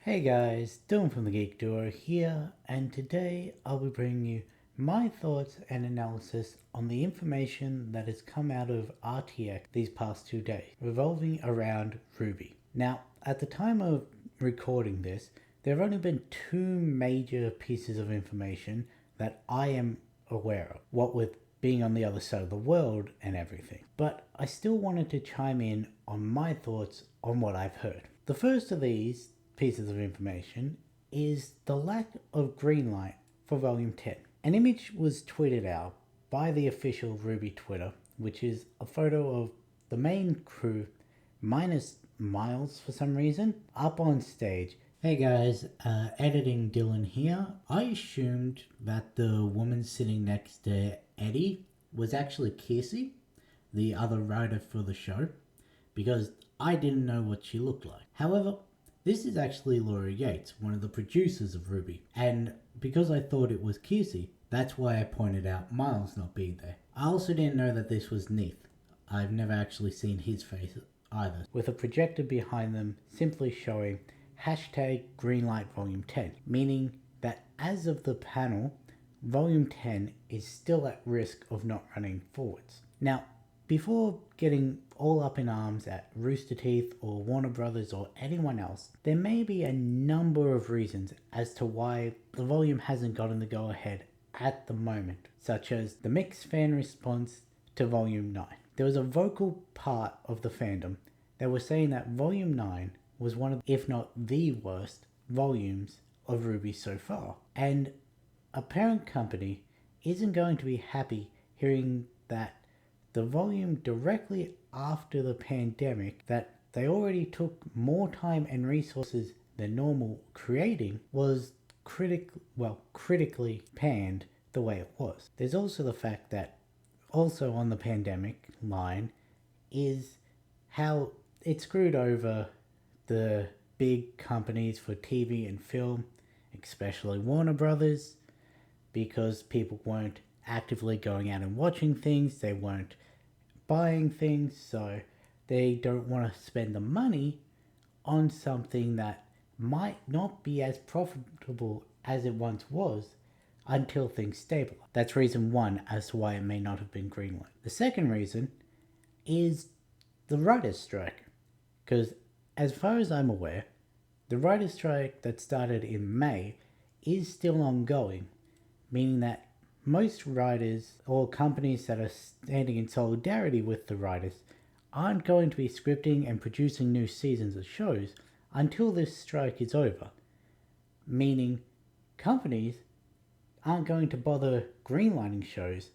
Hey guys, Dylan from the Geek Duo here, and today I'll be bringing you my thoughts and analysis on the information that has come out of RTX these past 2 days, revolving around Ruby. Now, at the time of recording this, there have only been two major pieces of information that I am aware of, what with being on the other side of the world and everything. But I still wanted to chime in on my thoughts on what I've heard. The first of these pieces of information is the lack of green light for Volume 10. An image was tweeted out by the official Ruby Twitter, which is a photo of the main crew minus Miles for some reason, up on stage. Hey guys, editing Dylan here. I assumed that the woman sitting next to Eddie was actually Kiersey, the other writer for the show, because I didn't know what she looked like. However, this is actually Laura Yates, one of the producers of Ruby, and because I thought it was Kiersey, that's why I pointed out Miles not being there. I also didn't know that this was Neith. I've never actually seen his face either, with a projector behind them simply showing hashtag Greenlight Volume 10, meaning that as of the panel, Volume 10 is still at risk of not running forwards. Now, before getting all up in arms at Rooster Teeth or Warner Brothers or anyone else, there may be a number of reasons as to why the volume hasn't gotten the go-ahead at the moment, such as the mixed fan response to Volume 9. There was a vocal part of the fandom that was saying that Volume 9 was one of, if not the worst, volumes of Ruby so far. And a parent company isn't going to be happy hearing that the volume directly after the pandemic that they already took more time and resources than normal creating was critically panned the way it was. There's also the fact that also on the pandemic line is how it screwed over the big companies for TV and film, especially Warner Brothers, because people weren't actively going out and watching things, they weren't buying things, so they don't want to spend the money on something that might not be as profitable as it once was until things stabilize. That's reason one as to why it may not have been greenlit. The second reason is the writer's strike, because as far as I'm aware, the writer's strike that started in May is still ongoing, meaning that most writers or companies that are standing in solidarity with the writers aren't going to be scripting and producing new seasons of shows until this strike is over. Meaning, companies aren't going to bother greenlighting shows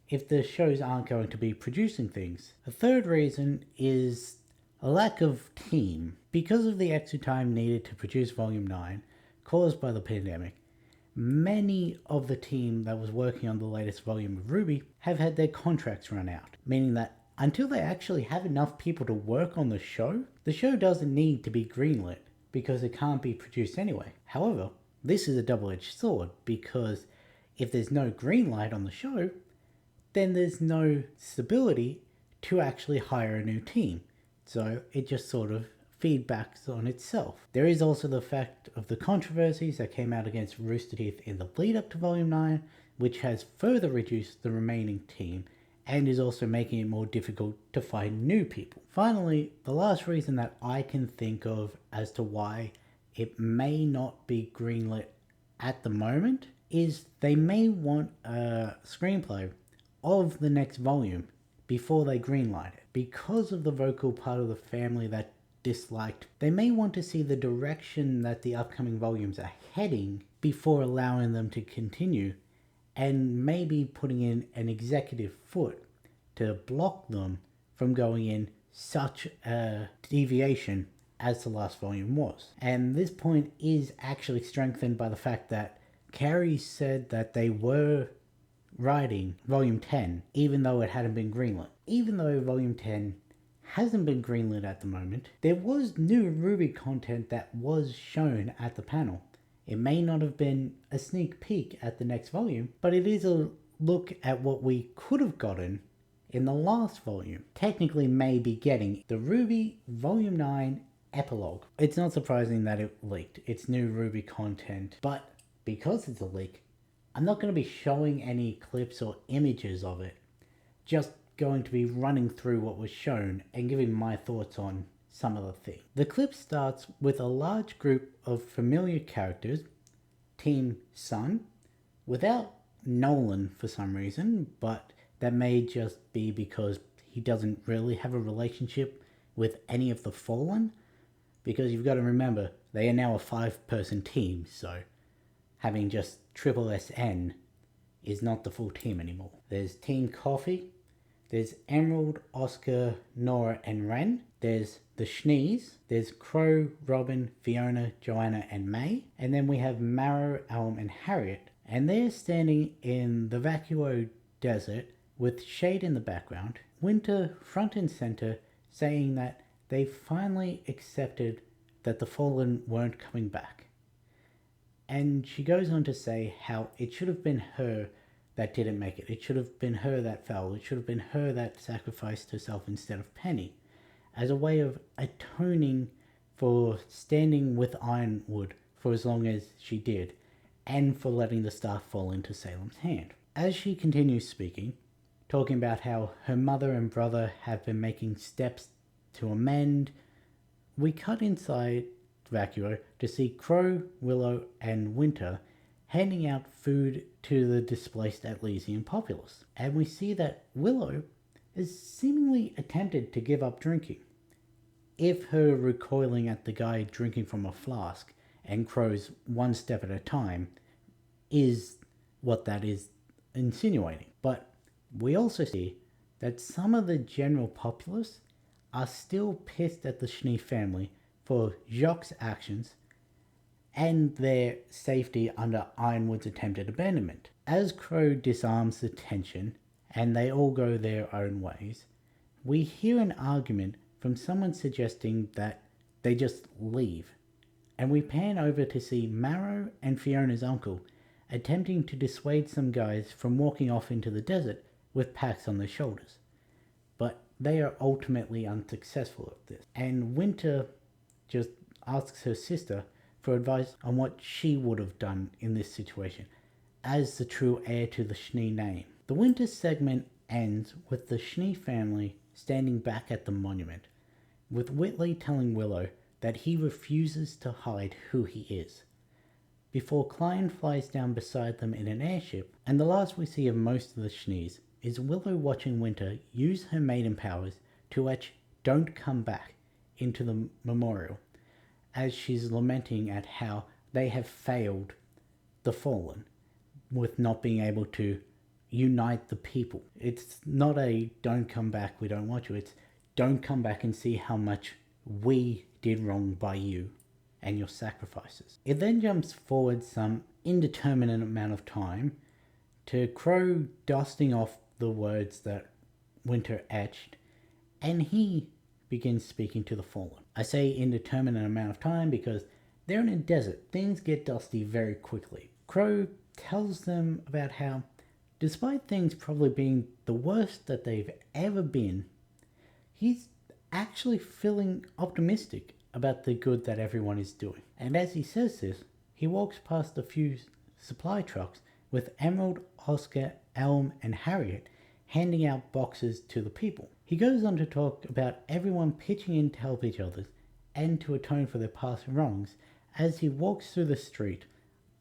if the shows aren't going to be producing things. A third reason is a lack of team. Because of the extra time needed to produce Volume 9 caused by the pandemic, many of the team that was working on the latest volume of Ruby have had their contracts run out, meaning that until they actually have enough people to work on the show doesn't need to be greenlit because it can't be produced anyway. However, this is a double-edged sword because if there's no green light on the show, then there's no stability to actually hire a new team. So it just sort of feedbacks on itself. There is also the fact of the controversies that came out against Rooster Teeth in the lead up to Volume 9, which has further reduced the remaining team and is also making it more difficult to find new people. Finally, the last reason that I can think of as to why it may not be greenlit at the moment is they may want a screenplay of the next volume before they greenlight it. Because of the vocal part of the family that disliked, they may want to see the direction that the upcoming volumes are heading before allowing them to continue, and maybe putting in an executive foot to block them from going in such a deviation as the last volume was. And this point is actually strengthened by the fact that Carrie said that they were writing Volume 10 even though it hadn't been greenlit. Even though Volume 10 hasn't been greenlit at the moment, there was new Ruby content that was shown at the panel. It may not have been a sneak peek at the next volume, but it is a look at what we could have gotten in the last volume. Technically may be getting the Ruby Volume 9 Epilogue. It's not surprising that it leaked. It's new Ruby content, but because it's a leak, I'm not going to be showing any clips or images of it. Just going to be running through what was shown and giving my thoughts on some of the things. The clip starts with a large group of familiar characters, Team Sun, without Nolan for some reason, but that may just be because he doesn't really have a relationship with any of the Fallen, because you've got to remember, they are now a 5-person team, so having just triple SN is not the full team anymore. There's Team Coffee, there's Emerald, Oscar, Nora, and Ren. There's the Schnees. There's Crow, Robin, Fiona, Joanna, and May. And then we have Marrow, Elm, and Harriet. And they're standing in the Vacuo Desert with Shade in the background. Winter front and center saying that they finally accepted that the Fallen weren't coming back. And she goes on to say how it should have been her that didn't make it. It should have been her that fell. It should have been her that sacrificed herself instead of Penny, as a way of atoning for standing with Ironwood for as long as she did, and for letting the staff fall into Salem's hand. As she continues speaking, talking about how her mother and brother have been making steps to amend, we cut inside Vacuo to see Crow, Willow, and Winter handing out food to the displaced Atlesian populace. And we see that Willow has seemingly attempted to give up drinking, if her recoiling at the guy drinking from a flask and Crow's one step at a time is what that is insinuating. But we also see that some of the general populace are still pissed at the Schnee family for Jacques' actions and their safety under Ironwood's attempted abandonment. As Crow disarms the tension and they all go their own ways, we hear an argument from someone suggesting that they just leave, and we pan over to see Marrow and Fiona's uncle attempting to dissuade some guys from walking off into the desert with packs on their shoulders. But they are ultimately unsuccessful at this, and Winter just asks her sister for advice on what she would have done in this situation, as the true heir to the Schnee name. The Winter segment ends with the Schnee family standing back at the monument, with Whitley telling Willow that he refuses to hide who he is, before Klein flies down beside them in an airship, and the last we see of most of the Schnees is Willow watching Winter use her maiden powers to etch "Don't Come Back" into the memorial, as she's lamenting at how they have failed the Fallen with not being able to unite the people. It's not a "don't come back, we don't want you," it's "don't come back and see how much we did wrong by you and your sacrifices." It then jumps forward some indeterminate amount of time to Crow dusting off the words that Winter etched, and he begins speaking to the Fallen. I say indeterminate amount of time because they're in a desert. Things get dusty very quickly. Crow tells them about how, despite things probably being the worst that they've ever been, he's actually feeling optimistic about the good that everyone is doing. And as he says this, he walks past a few supply trucks with Emerald, Oscar, Elm, and Harriet handing out boxes to the people. He goes on to talk about everyone pitching in to help each other and to atone for their past wrongs as he walks through the street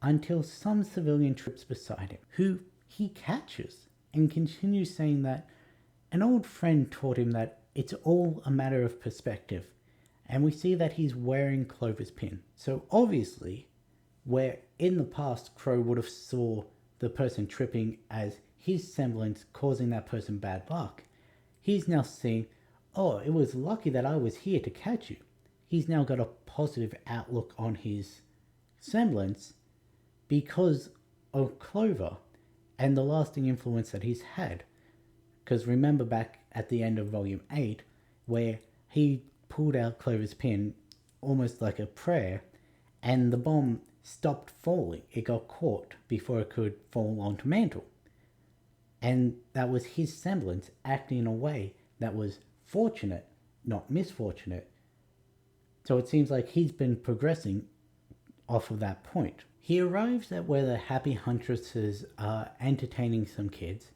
until some civilian trips beside him, who he catches, and continues saying that an old friend taught him that it's all a matter of perspective, and we see that he's wearing Clover's pin. So obviously, where in the past Crow would have saw the person tripping as his semblance causing that person bad luck, he's now seeing, oh, it was lucky that I was here to catch you. He's now got a positive outlook on his semblance because of Clover and the lasting influence that he's had. Because remember back at the end of Volume 8, where he pulled out Clover's pin almost like a prayer, and the bomb stopped falling. It got caught before it could fall onto Mantle. And that was his semblance acting in a way that was fortunate, not misfortunate, So it seems like he's been progressing off of that point. He arrives at where the happy huntresses are entertaining some kids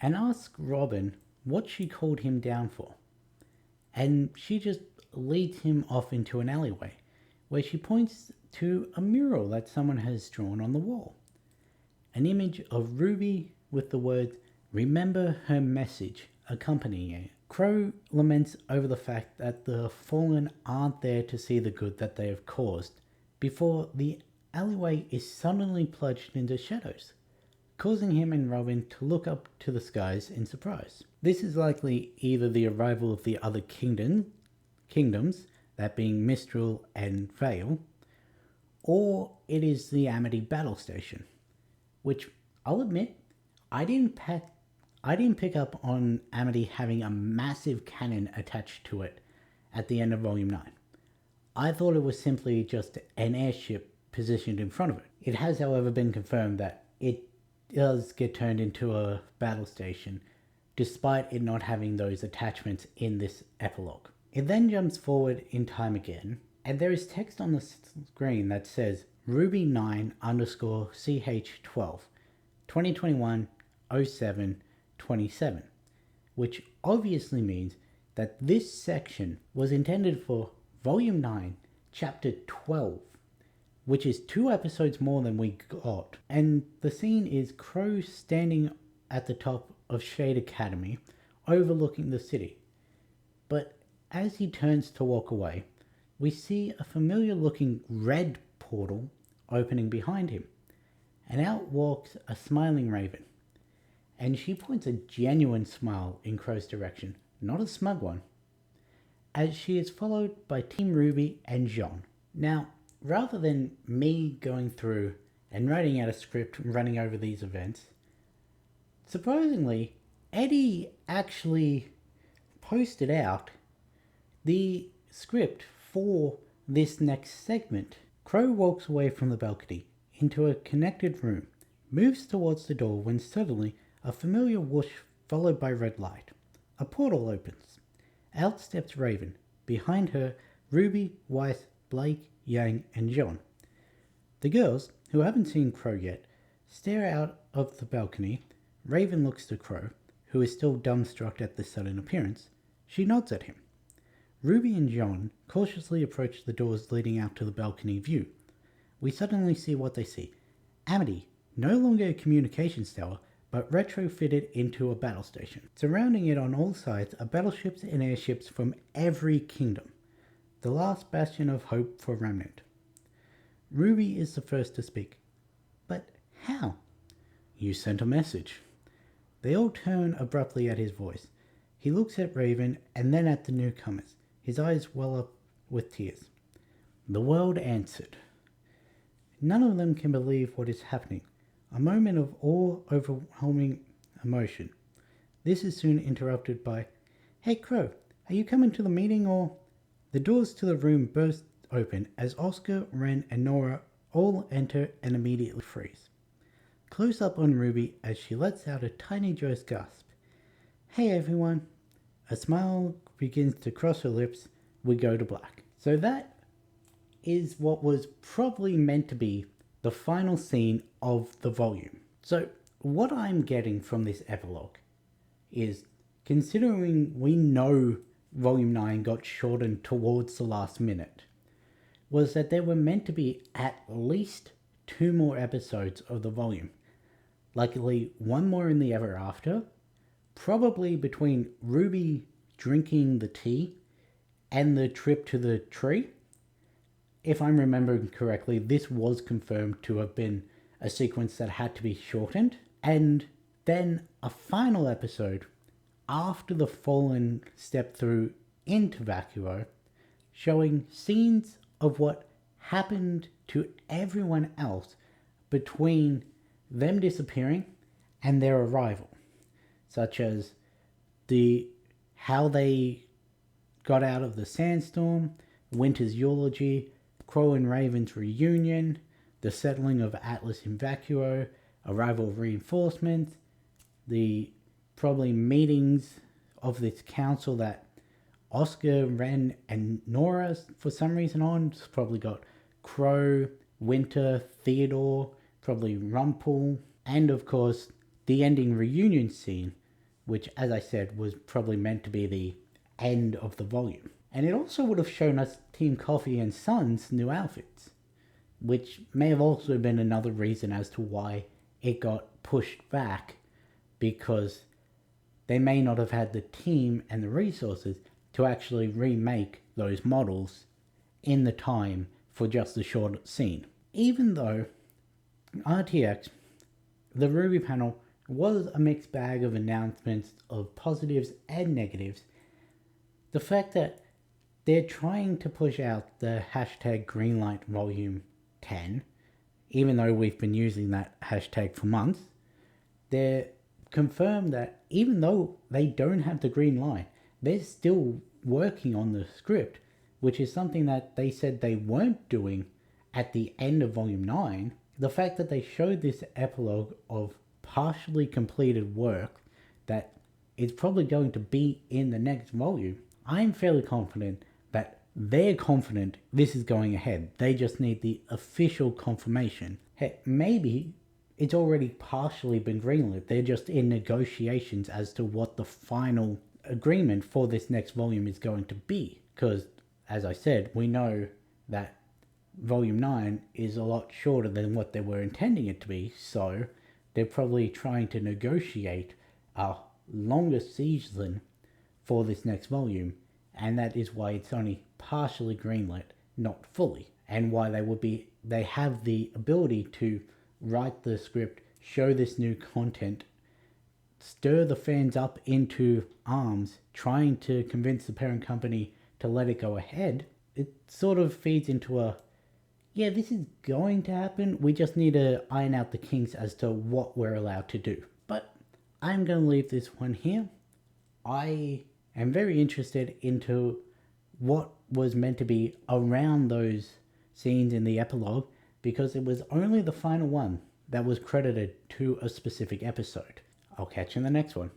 and asks Robin what she called him down for. And she just leads him off into an alleyway where she points to a mural that someone has drawn on the wall. An image of Ruby with the words, "Remember her message," accompanying it. Crow laments over the fact that the fallen aren't there to see the good that they have caused before the alleyway is suddenly plunged into shadows, causing him and Robin to look up to the skies in surprise. This is likely either the arrival of the other kingdoms, that being Mistral and Vale, or it is the Amity battle station, which I'll admit, I didn't pick up on Amity having a massive cannon attached to it at the end of Volume 9. I thought it was simply just an airship positioned in front of it. It has, however, been confirmed that it does get turned into a battle station, despite it not having those attachments in this epilogue. It then jumps forward in time again, and there is text on the screen that says Ruby 9 _ CH12 2021 07 27, which obviously means that this section was intended for Volume 9, Chapter 12, which is 2 episodes more than we got. And the scene is Crow standing at the top of Shade Academy, overlooking the city. But as he turns to walk away, we see a familiar looking red portal opening behind him, and out walks a smiling Raven. And she points a genuine smile in Crow's direction, not a smug one, as she is followed by Team Ruby and Jean. Now, rather than me going through and writing out a script and running over these events, surprisingly, Eddie actually posted out the script for this next segment. Crow walks away from the balcony into a connected room, moves towards the door when suddenly a familiar whoosh followed by red light. A portal opens. Out steps Raven. Behind her, Ruby, Weiss, Blake, Yang, and John. The girls, who haven't seen Crow yet, stare out of the balcony. Raven looks to Crow, who is still dumbstruck at this sudden appearance. She nods at him. Ruby and John cautiously approach the doors leading out to the balcony view. We suddenly see what they see. Amity, no longer a communications tower, but retrofitted into a battle station. Surrounding it on all sides are battleships and airships from every kingdom. The last bastion of hope for Remnant. Ruby is the first to speak. But how? You sent a message. They all turn abruptly at his voice. He looks at Raven and then at the newcomers. His eyes well up with tears. The world answered. None of them can believe what is happening. A moment of awe-overwhelming emotion. This is soon interrupted by, "Hey Crow, are you coming to the meeting or..." The doors to the room burst open as Oscar, Ren, and Nora all enter and immediately freeze. Close up on Ruby as she lets out a tiny joyous gasp. "Hey everyone." A smile begins to cross her lips. We go to black. So that is what was probably meant to be the final scene of the volume. So what I'm getting from this epilogue is, considering we know Volume 9 got shortened towards the last minute, was that there were meant to be at least 2 more episodes of the volume. Likely 1 more in the Ever After, probably between Ruby drinking the tea and the trip to the tree. If I'm remembering correctly, this was confirmed to have been a sequence that had to be shortened. And then a final episode after the Fallen step through into Vacuo, showing scenes of what happened to everyone else between them disappearing and their arrival. Such as how they got out of the sandstorm, Winter's eulogy, Crow and Raven's reunion, the settling of Atlas in Vacuo, arrival of reinforcements, the probably meetings of this council that Oscar, Ren, and Nora for some reason on. It's probably got Crow, Winter, Theodore, probably Rumpel, and of course the ending reunion scene, which, as I said, was probably meant to be the end of the volume. And it also would have shown us Team Coffee and Son's new outfits, which may have also been another reason as to why it got pushed back, because they may not have had the team and the resources to actually remake those models in the time for just a short scene. Even though RTX, the Ruby panel, was a mixed bag of announcements of positives and negatives, the fact that they're trying to push out the hashtag Greenlight Volume 10, even though we've been using that hashtag for months, they're confirmed that even though they don't have the green light, they're still working on the script, which is something that they said they weren't doing at the end of Volume 9. The fact that they showed this epilogue of partially completed work that is probably going to be in the next volume, I'm fairly confident that they're confident this is going ahead. They just need the official confirmation. Heck, maybe it's already partially been greenlit. They're just in negotiations as to what the final agreement for this next volume is going to be. Because, as I said, we know that Volume 9 is a lot shorter than what they were intending it to be, so they're probably trying to negotiate a longer season for this next volume, and that is why it's only partially greenlit, not fully, and why they have the ability to write the script, show this new content, stir the fans up into arms, trying to convince the parent company to let it go ahead. It sort of feeds into a, yeah, this is going to happen, we just need to iron out the kinks as to what we're allowed to do. But I'm going to leave this one here. I am very interested into what was meant to be around those scenes in the epilogue, because it was only the final one that was credited to a specific episode. I'll catch you in the next one.